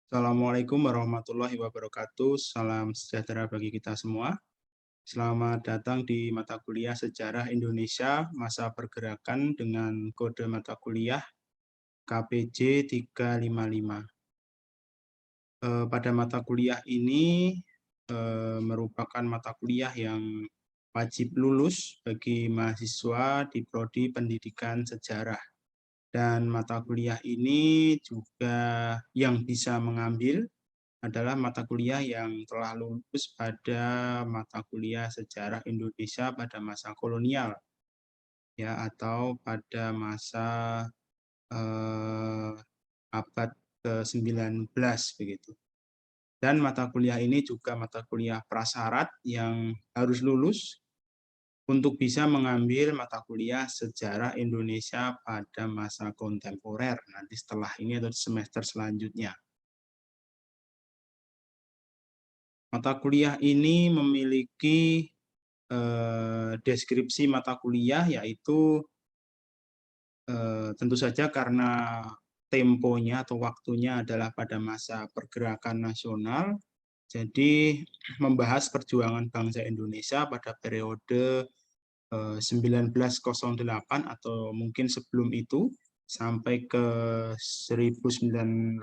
Assalamualaikum warahmatullahi wabarakatuh. Salam sejahtera bagi kita semua. Selamat datang di mata kuliah Sejarah Indonesia Masa Pergerakan dengan kode mata kuliah KPJ 355. Pada mata kuliah ini merupakan mata kuliah yang wajib lulus bagi mahasiswa di Prodi Pendidikan Sejarah. Dan mata kuliah ini juga yang bisa mengambil adalah mata kuliah yang telah lulus pada mata kuliah Sejarah Indonesia pada masa kolonial, ya, atau pada masa eh, abad ke-19 begitu. Dan mata kuliah ini juga mata kuliah prasyarat yang harus lulus untuk bisa mengambil mata kuliah Sejarah Indonesia pada masa kontemporer nanti setelah ini atau semester selanjutnya. Mata kuliah ini memiliki deskripsi mata kuliah, yaitu tentu saja karena temponya atau waktunya adalah pada masa pergerakan nasional, jadi membahas perjuangan bangsa Indonesia pada periode 1908 atau mungkin sebelum itu sampai ke 1945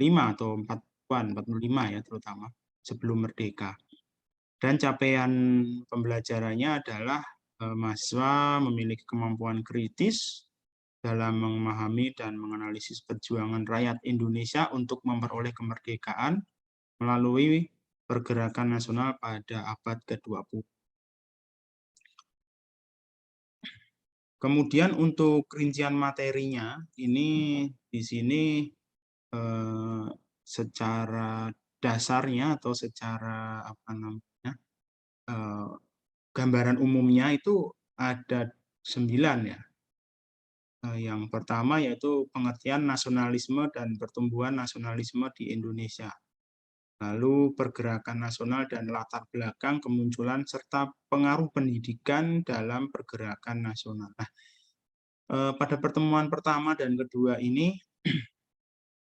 atau 45 ya, terutama sebelum merdeka. Dan capaian pembelajarannya adalah mahasiswa memiliki kemampuan kritis dalam memahami dan menganalisis perjuangan rakyat Indonesia untuk memperoleh kemerdekaan melalui pergerakan nasional pada abad ke-20. Kemudian untuk rincian materinya, ini di sini secara dasarnya atau secara apa namanya, gambaran umumnya itu ada 9 ya. Yang pertama yaitu pengertian nasionalisme dan pertumbuhan nasionalisme di Indonesia. Lalu pergerakan nasional dan latar belakang kemunculan serta pengaruh pendidikan dalam pergerakan nasional. Nah, pada pertemuan pertama dan kedua ini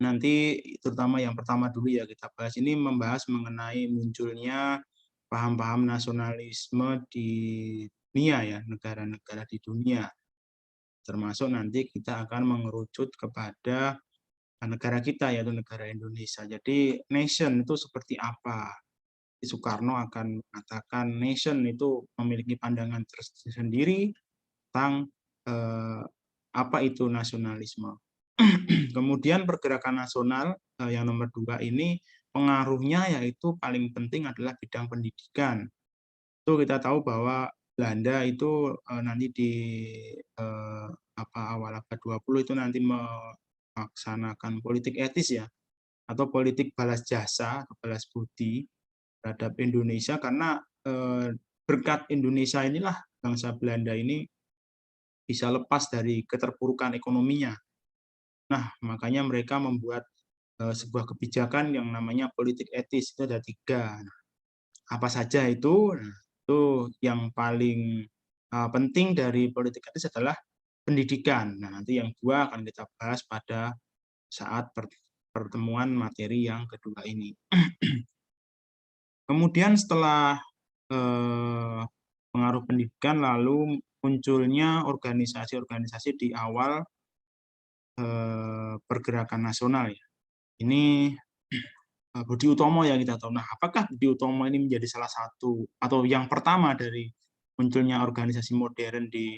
nanti terutama yang pertama dulu ya kita bahas, ini membahas mengenai munculnya paham-paham nasionalisme di dunia ya, negara-negara di dunia. Termasuk nanti kita akan mengerucut kepada negara kita, yaitu negara Indonesia. Jadi nation itu seperti apa? Soekarno akan mengatakan nation itu memiliki pandangan tersendiri tentang apa itu nasionalisme. Kemudian pergerakan nasional yang nomor 2 ini pengaruhnya yaitu paling penting adalah bidang pendidikan. Itu kita tahu bahwa Belanda itu nanti di awal abad 20 itu nanti melaksanakan politik etis ya, atau politik balas jasa, balas budi terhadap Indonesia, karena berkat Indonesia inilah bangsa Belanda ini bisa lepas dari keterpurukan ekonominya. Nah, makanya mereka membuat sebuah kebijakan yang namanya politik etis. Itu ada 3. Nah, apa saja itu? Nah, itu yang paling penting dari politik etis adalah pendidikan. Nah, nanti yang 2 akan kita bahas pada saat pertemuan materi yang kedua ini. Kemudian setelah pengaruh pendidikan, lalu munculnya organisasi-organisasi di awal pergerakan nasional ya. Ini Budi Utomo yang kita tahu. Nah, apakah Budi Utomo ini menjadi salah satu atau yang pertama dari munculnya organisasi modern di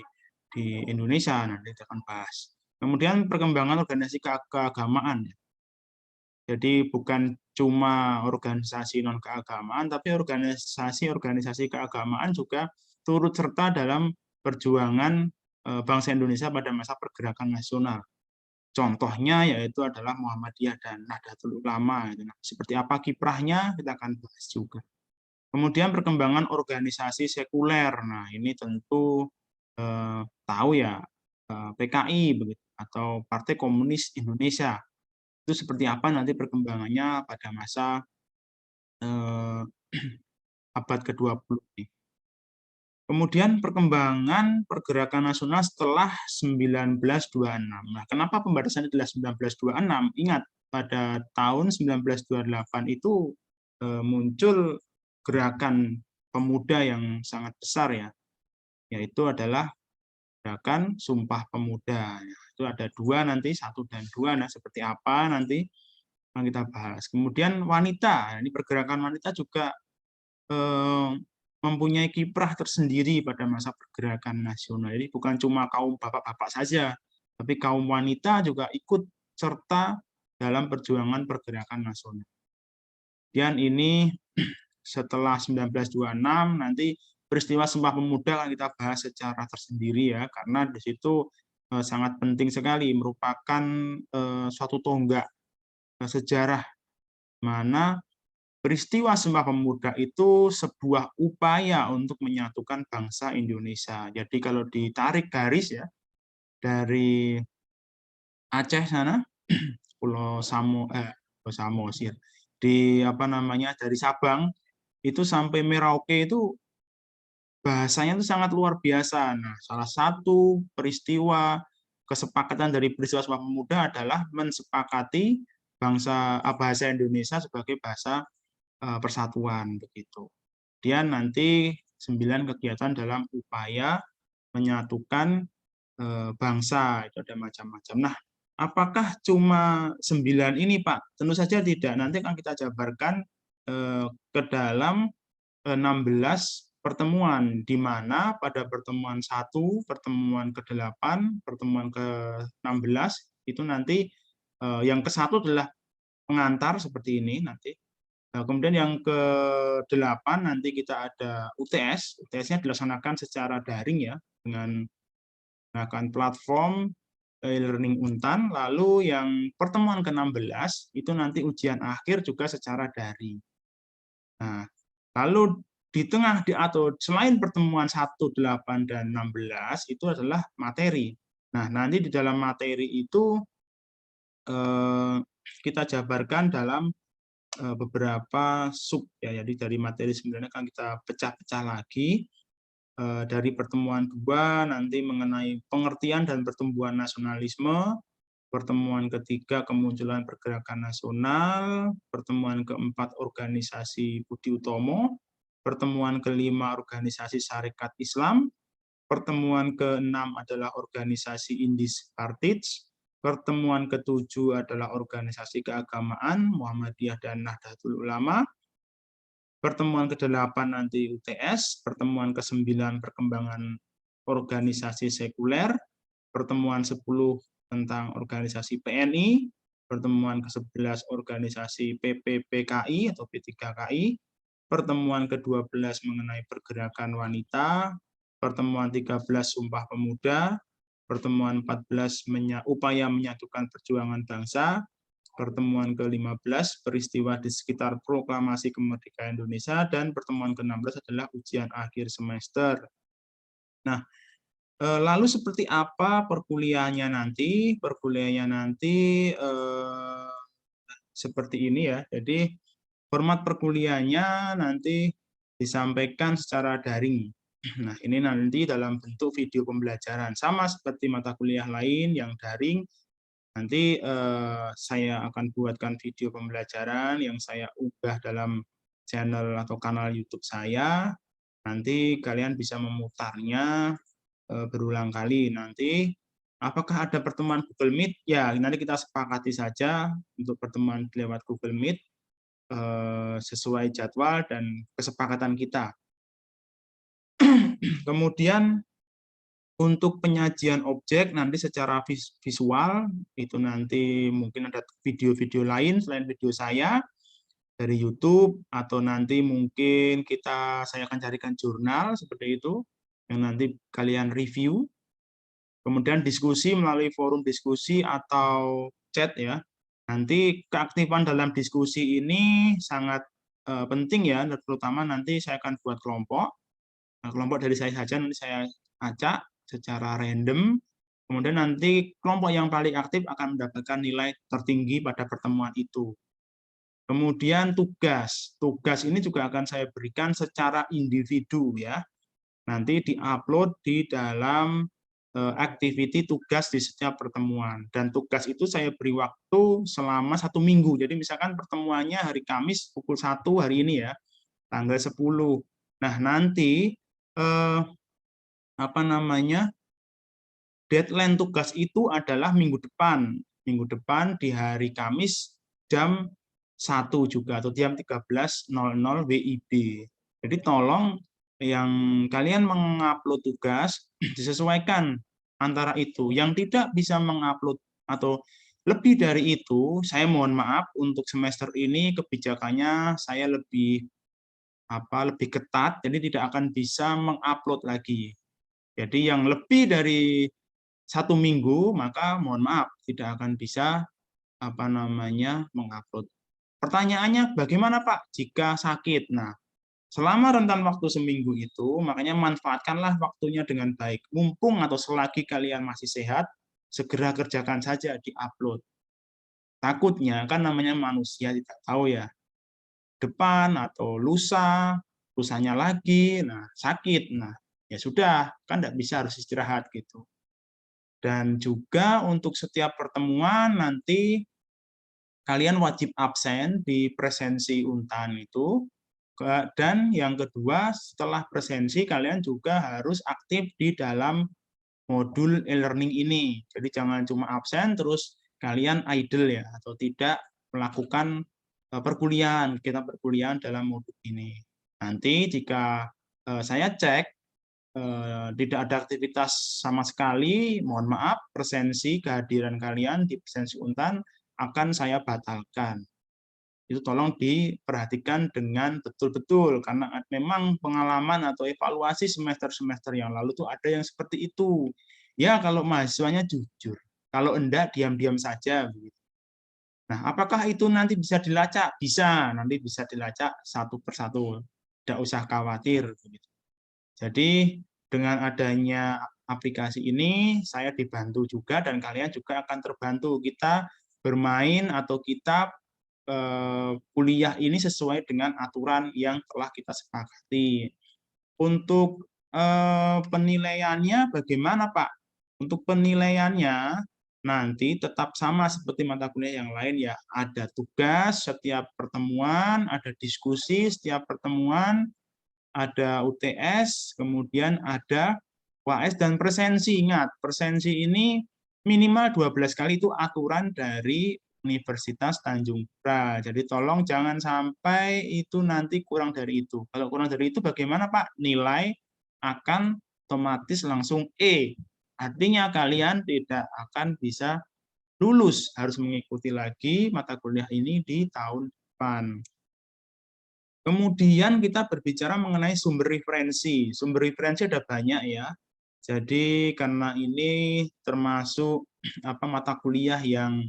Indonesia? Nanti kita akan bahas. Kemudian perkembangan organisasi keagamaan. Jadi bukan cuma organisasi non keagamaan, tapi organisasi-organisasi keagamaan juga turut serta dalam perjuangan bangsa Indonesia pada masa pergerakan nasional. Contohnya yaitu adalah Muhammadiyah dan Nahdlatul Ulama. Nah, seperti apa kiprahnya kita akan bahas juga. Kemudian perkembangan organisasi sekuler. Nah, ini tentu tahu ya, PKI begitu, atau Partai Komunis Indonesia. Itu seperti apa nanti perkembangannya pada masa abad ke-20 ini. Kemudian perkembangan pergerakan nasional setelah 1926. Nah, kenapa pembatasan adalah 1926? Ingat, pada tahun 1928 itu muncul gerakan pemuda yang sangat besar ya, yaitu adalah gerakan Sumpah Pemuda. Itu ada dua nanti, 1 dan 2. Nah, seperti apa nanti yang kita bahas. Kemudian wanita, ini pergerakan wanita juga mempunyai kiprah tersendiri pada masa pergerakan nasional. Jadi bukan cuma kaum bapak-bapak saja, tapi kaum wanita juga ikut serta dalam perjuangan pergerakan nasional. Dan ini setelah 1926 nanti peristiwa Sumpah Pemuda akan kita bahas secara tersendiri ya, karena di situ sangat penting sekali, merupakan suatu tonggak sejarah mana peristiwa Sumpah Pemuda itu sebuah upaya untuk menyatukan bangsa Indonesia. Jadi kalau ditarik garis ya, dari Aceh sana, Pulau Samosir, di dari Sabang itu sampai Merauke itu bahasanya itu sangat luar biasa. Nah, salah satu peristiwa kesepakatan dari peristiwa Sumpah Pemuda adalah mensepakati bahasa Indonesia sebagai bahasa persatuan begitu. Kemudian nanti 9 kegiatan dalam upaya menyatukan bangsa, itu ada macam-macam. Nah, apakah cuma 9 ini, Pak? Tentu saja tidak. Nanti akan kita jabarkan ke dalam 16 pertemuan, di mana pada pertemuan 1, pertemuan ke-8, pertemuan ke-16, itu nanti yang ke-1 adalah pengantar seperti ini nanti. Nah, kemudian yang ke-8 nanti kita ada UTS. UTS-nya dilaksanakan secara daring ya, dengan menggunakan platform e-learning Untan. Lalu yang pertemuan ke-16 itu nanti ujian akhir juga secara daring. Nah, lalu di tengah atau selain pertemuan 1, 8, dan 16 itu adalah materi. Nah, nanti di dalam materi itu kita jabarkan dalam beberapa sub ya, jadi dari materi 9 akan kita pecah-pecah lagi. Dari pertemuan 2 nanti mengenai pengertian dan pertumbuhan nasionalisme, pertemuan ketiga kemunculan pergerakan nasional, pertemuan keempat organisasi Budi Utomo, pertemuan kelima organisasi Sarekat Islam, pertemuan keenam adalah organisasi Indis Partij, pertemuan ke-7 adalah organisasi keagamaan Muhammadiyah dan Nahdlatul Ulama, pertemuan ke-8 nanti UTS, pertemuan ke-9 perkembangan organisasi sekuler, pertemuan 10 tentang organisasi PNI, pertemuan ke-11 organisasi PPPKI atau P3KI, pertemuan ke-12 mengenai pergerakan wanita, pertemuan 13 Sumpah Pemuda, pertemuan 14 upaya menyatukan perjuangan bangsa, pertemuan ke-15 peristiwa di sekitar proklamasi kemerdekaan Indonesia, dan pertemuan ke-16 adalah ujian akhir semester. Nah, lalu seperti apa perkuliahannya nanti? Perkuliahannya nanti seperti ini ya. Jadi format perkuliahannya nanti disampaikan secara daring. Nah, ini nanti dalam bentuk video pembelajaran. Sama seperti mata kuliah lain yang daring, nanti saya akan buatkan video pembelajaran yang saya unggah dalam channel atau kanal YouTube saya. Nanti kalian bisa memutarnya berulang kali. Nanti apakah ada pertemuan Google Meet? Ya, nanti kita sepakati saja untuk pertemuan lewat Google Meet sesuai jadwal dan kesepakatan kita. Kemudian untuk penyajian objek nanti secara visual, itu nanti mungkin ada video-video lain selain video saya dari YouTube, atau nanti mungkin saya akan carikan jurnal seperti itu, yang nanti kalian review. Kemudian diskusi melalui forum diskusi atau chat ya. Nanti keaktifan dalam diskusi ini sangat penting ya, terutama nanti saya akan buat kelompok. Nah, kelompok dari saya saja nanti saya acak secara random, kemudian nanti kelompok yang paling aktif akan mendapatkan nilai tertinggi pada pertemuan itu. Kemudian tugas ini juga akan saya berikan secara individu ya. nanti diupload di dalam activity tugas di setiap pertemuan. Dan tugas itu saya beri waktu selama 1 minggu. Jadi misalkan pertemuannya hari Kamis pukul 1 hari ini ya, tanggal 10. Nah, nanti deadline tugas itu adalah minggu depan. Minggu depan di hari Kamis jam 1 juga atau jam 13.00 WIB. Jadi tolong yang kalian mengupload tugas disesuaikan antara itu. Yang tidak bisa mengupload atau lebih dari itu, saya mohon maaf untuk semester ini kebijakannya saya lebih ketat, jadi tidak akan bisa mengupload lagi. Jadi yang lebih dari 1 minggu, maka mohon maaf tidak akan bisa mengupload. Pertanyaannya, bagaimana Pak jika sakit? Nah, selama rentan waktu seminggu itu, makanya manfaatkanlah waktunya dengan baik. Mumpung atau selagi kalian masih sehat, segera kerjakan saja di-upload. Takutnya kan namanya manusia tidak tahu ya, depan atau lusanya lagi, nah sakit, nah ya sudah, kan tidak bisa, harus istirahat gitu. Dan juga untuk setiap pertemuan nanti kalian wajib absen di presensi Untan itu, dan yang kedua setelah presensi kalian juga harus aktif di dalam modul e-learning ini. Jadi jangan cuma absen terus kalian idle ya, atau tidak melakukan perkuliahan, kita perkuliahan dalam modul ini. Nanti jika saya cek tidak ada aktivitas sama sekali, mohon maaf, presensi kehadiran kalian di presensi Untan akan saya batalkan. Itu tolong diperhatikan dengan betul-betul, karena memang pengalaman atau evaluasi semester-semester yang lalu tuh ada yang seperti itu. Ya kalau mahasiswanya jujur, kalau enggak diam-diam saja. Nah, apakah itu nanti bisa dilacak? Bisa, nanti bisa dilacak satu persatu. Tidak usah khawatir. Jadi dengan adanya aplikasi ini, saya dibantu juga dan kalian juga akan terbantu. Kita bermain atau kita kuliah ini sesuai dengan aturan yang telah kita sepakati. Untuk penilaiannya bagaimana Pak? Untuk penilaiannya nanti tetap sama seperti mata kuliah yang lain ya. Ada tugas setiap pertemuan, ada diskusi setiap pertemuan, ada UTS, kemudian ada UAS dan presensi. Ingat, presensi ini minimal 12 kali, itu aturan dari Universitas Tanjung Pura. Jadi tolong jangan sampai itu nanti kurang dari itu. Kalau kurang dari itu bagaimana Pak? Nilai akan otomatis langsung E. Artinya kalian tidak akan bisa lulus, harus mengikuti lagi mata kuliah ini di tahun depan. Kemudian kita berbicara mengenai sumber referensi. Sumber referensi ada banyak ya. Jadi karena ini termasuk mata kuliah yang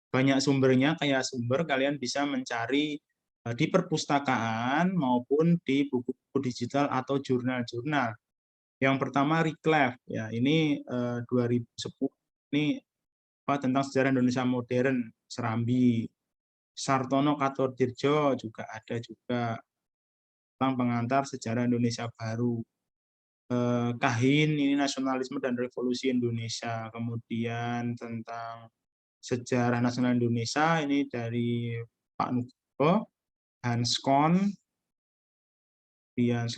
banyak sumbernya, kayak sumber kalian bisa mencari di perpustakaan maupun di buku-buku digital atau jurnal-jurnal. Yang pertama Reclef ya, ini 2010, ini tentang sejarah Indonesia modern, Serambi. Sartono Kartodirjo juga ada juga tentang pengantar sejarah Indonesia baru. Kahin ini nasionalisme dan revolusi Indonesia. Kemudian tentang sejarah nasional Indonesia ini dari Pak Nugroho, Hans Kohn, kemudian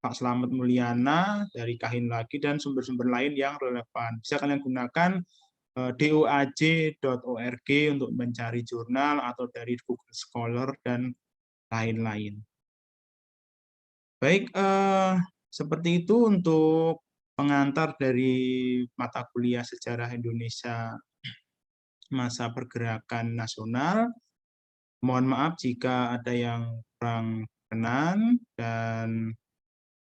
Pak Slamet Mulyana dari Kahin lagi, dan sumber-sumber lain yang relevan. Bisa kalian gunakan doaj.org untuk mencari jurnal atau dari Google Scholar dan lain-lain. Baik, seperti itu untuk pengantar dari mata kuliah Sejarah Indonesia masa pergerakan nasional. Mohon maaf jika ada yang kurang berkenan, dan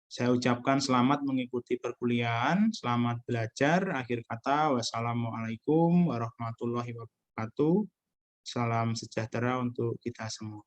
saya ucapkan selamat mengikuti perkuliahan, selamat belajar. Akhir kata, wassalamualaikum warahmatullahi wabarakatuh. Salam sejahtera untuk kita semua.